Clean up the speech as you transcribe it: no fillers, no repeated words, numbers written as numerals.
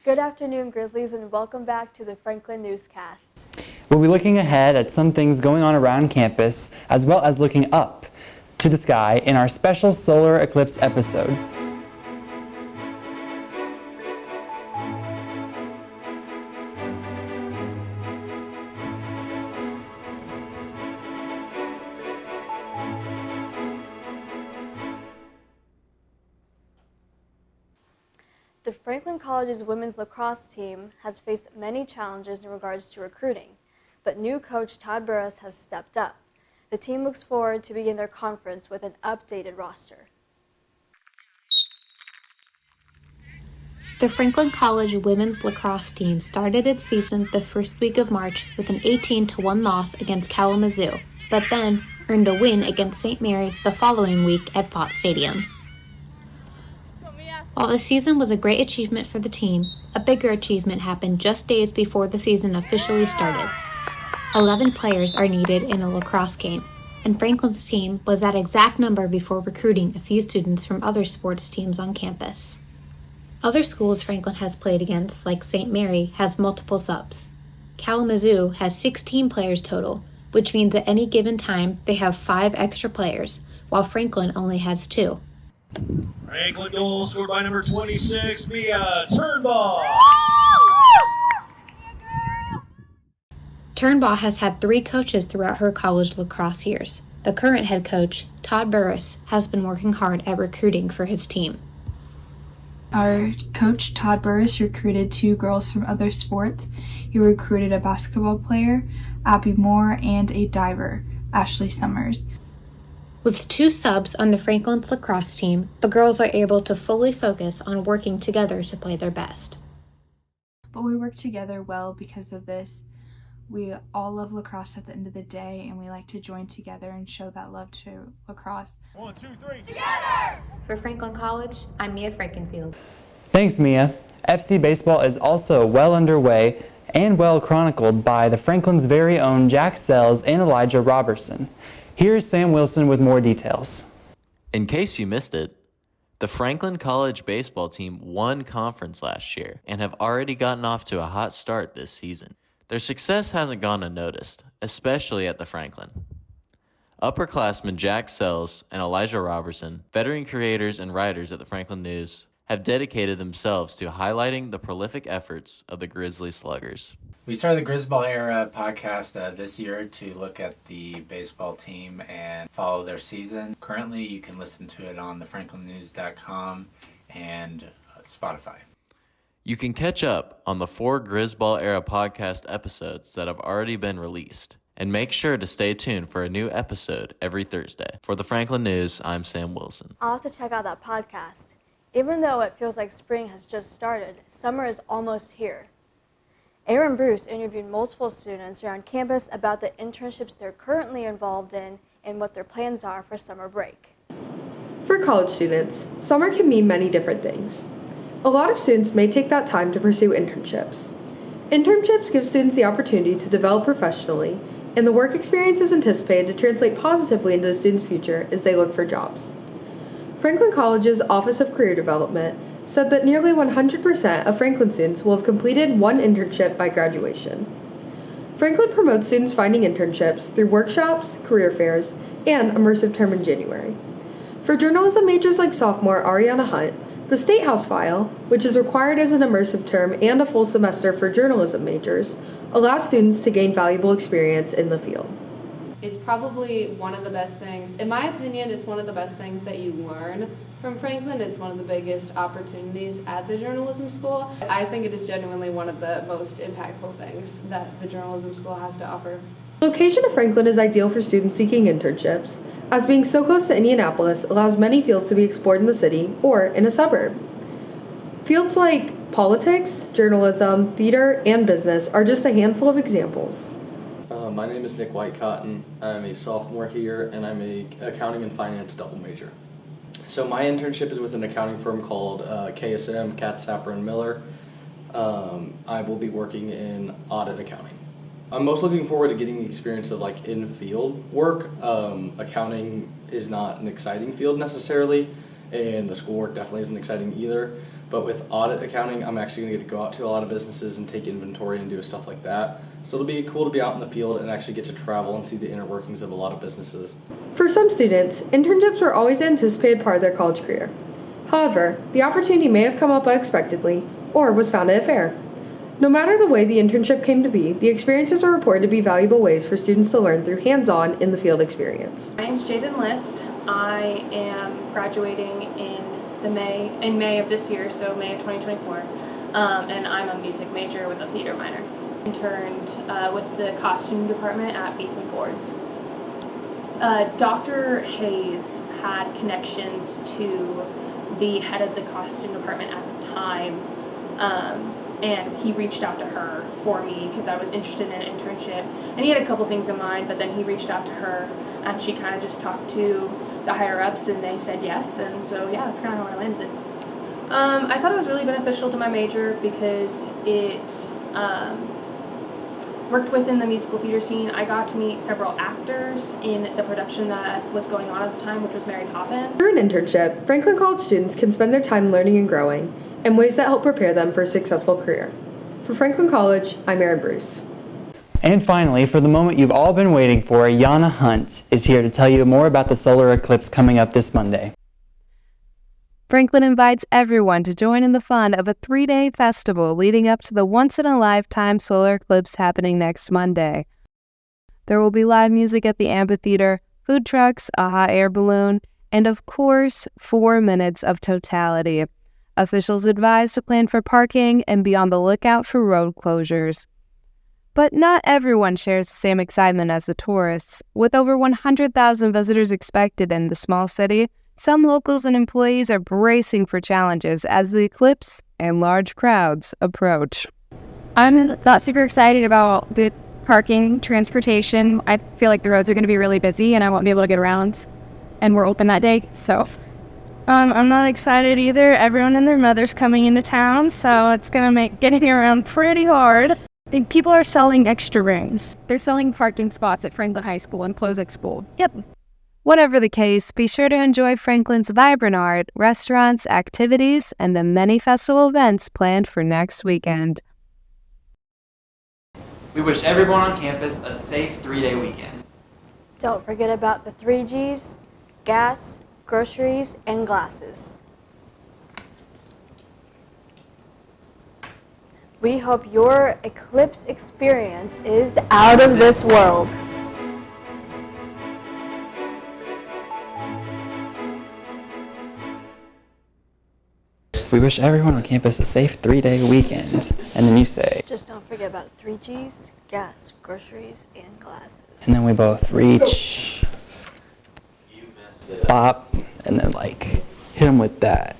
Good afternoon, Grizzlies, and welcome back to the Franklin Newscast. We'll be looking ahead at some things going on around campus, as well as looking up to the sky in our special solar eclipse episode. The Franklin College's women's lacrosse team has faced many challenges in regards to recruiting, but new coach Todd Burris has stepped up. The team looks forward to begin their conference with an updated roster. The Franklin College women's lacrosse team started its season the first week of March with an 18-1 loss against Kalamazoo, but then earned a win against St. Mary the following week at Vaught Stadium. While the season was a great achievement for the team, a bigger achievement happened just days before the season officially started. 11 players are needed in a lacrosse game, and Franklin's team was that exact number before recruiting a few students from other sports teams on campus. Other schools Franklin has played against, like St. Mary, has multiple subs. Kalamazoo has 16 players total, which means at any given time they have 5 extra players, while Franklin only has 2. Franklin goal scored by number 26, Mia Turnbaugh. Turnbaugh has had 3 coaches throughout her college lacrosse years. The current head coach, Todd Burris, has been working hard at recruiting for his team. Our coach, Todd Burris, recruited 2 girls from other sports. He recruited a basketball player, Abby Moore, and a diver, Ashley Summers. With 2 subs on the Franklin's lacrosse team, the girls are able to fully focus on working together to play their best. But we work together well because of this. We all love lacrosse at the end of the day, and we like to join together and show that love to lacrosse. 1, 2, 3, Together! For Franklin College, I'm Mia Frankenfield. Thanks, Mia. FC baseball is also well underway and well chronicled by the Franklin's very own Jack Sells and Elijah Robertson. Here's Sam Wilson with more details. In case you missed it, the Franklin College baseball team won conference last year and have already gotten off to a hot start this season. Their success hasn't gone unnoticed, especially at the Franklin. Upperclassmen Jack Sells and Elijah Robertson, veteran creators and writers at the Franklin News, have dedicated themselves to highlighting the prolific efforts of the Grizzly Sluggers. We started the Grizzball Era podcast this year to look at the baseball team and follow their season. Currently, you can listen to it on thefranklinnews.com and Spotify. You can catch up on the 4 Grizzball Era podcast episodes that have already been released. And make sure to stay tuned for a new episode every Thursday. For the Franklin News, I'm Sam Wilson. I'll have to check out that podcast. Even though it feels like spring has just started, summer is almost here. Aaron Bruce interviewed multiple students around campus about the internships they're currently involved in and what their plans are for summer break. For college students, summer can mean many different things. A lot of students may take that time to pursue internships. Internships give students the opportunity to develop professionally, and the work experience is anticipated to translate positively into the students' future as they look for jobs. Franklin College's Office of Career Development said that nearly 100% of Franklin students will have completed one internship by graduation. Franklin promotes students finding internships through workshops, career fairs, and immersive term in January. For journalism majors like sophomore Ariana Hunt, the State House File, which is required as an immersive term and a full semester for journalism majors, allows students to gain valuable experience in the field. It's probably one of the best things, in my opinion, it's one of the best things that you learn from Franklin. It's one of the biggest opportunities at the journalism school. I think it is genuinely one of the most impactful things that the journalism school has to offer. The location of Franklin is ideal for students seeking internships, as being so close to Indianapolis allows many fields to be explored in the city or in a suburb. Fields like politics, journalism, theater, and business are just a handful of examples. My name is Nick Whitecotton. I'm a sophomore here, and I'm a accounting and finance double major. So my internship is with an accounting firm called KSM, Katz, Sapper & Miller. I will be working in audit accounting. I'm most looking forward to getting the experience of in-field work. Accounting is not an exciting field necessarily, and the schoolwork definitely isn't exciting either. But with audit accounting, I'm actually going to get to go out to a lot of businesses and take inventory and do stuff like that. So it'll be cool to be out in the field and actually get to travel and see the inner workings of a lot of businesses. For some students, internships are always an anticipated part of their college career. However, the opportunity may have come up unexpectedly or was found at a fair. No matter the way the internship came to be, the experiences are reported to be valuable ways for students to learn through hands-on in the field experience. My name's Jaden List. I am graduating in May of this year, so May of 2024, and I'm a music major with a theater minor. Interned with the costume department at Beef and Boards. Dr. Hayes had connections to the head of the costume department at the time, and he reached out to her for me because I was interested in an internship. And he had a couple things in mind, but then he reached out to her, and she kind of just talked to the higher-ups, and they said yes, and so yeah, that's kind of how I landed. I thought it was really beneficial to my major because it worked within the musical theater scene. I got to meet several actors in the production that was going on at the time, which was Mary Poppins. Through an internship, Franklin College students can spend their time learning and growing in ways that help prepare them for a successful career. For Franklin College, I'm Erin Bruce. And finally, for the moment you've all been waiting for, Yana Hunt is here to tell you more about the solar eclipse coming up this Monday. Franklin invites everyone to join in the fun of a 3-day festival leading up to the once-in-a-lifetime solar eclipse happening next Monday. There will be live music at the amphitheater, food trucks, a hot air balloon, and of course, 4 minutes of totality. Officials advise to plan for parking and be on the lookout for road closures. But not everyone shares the same excitement as the tourists. With over 100,000 visitors expected in the small city, some locals and employees are bracing for challenges as the eclipse and large crowds approach. I'm not super excited about the parking, transportation. I feel like the roads are going to be really busy and I won't be able to get around. And we're open that day, so. I'm not excited either. Everyone and their mother's coming into town, so it's going to make getting around pretty hard. I think people are selling extra rooms. They're selling parking spots at Franklin High School and Closec School. Yep. Whatever the case, be sure to enjoy Franklin's vibrant art, restaurants, activities, and the many festival events planned for next weekend. We wish everyone on campus a safe 3-day weekend. Don't forget about the 3 Gs, gas, groceries, and glasses. We hope your Eclipse experience is out of this world. We wish everyone on campus a safe 3-day weekend. And then you say, Just don't forget about 3 Gs, gas, groceries, and glasses. and then we both reach, bop, and then like hit them with that.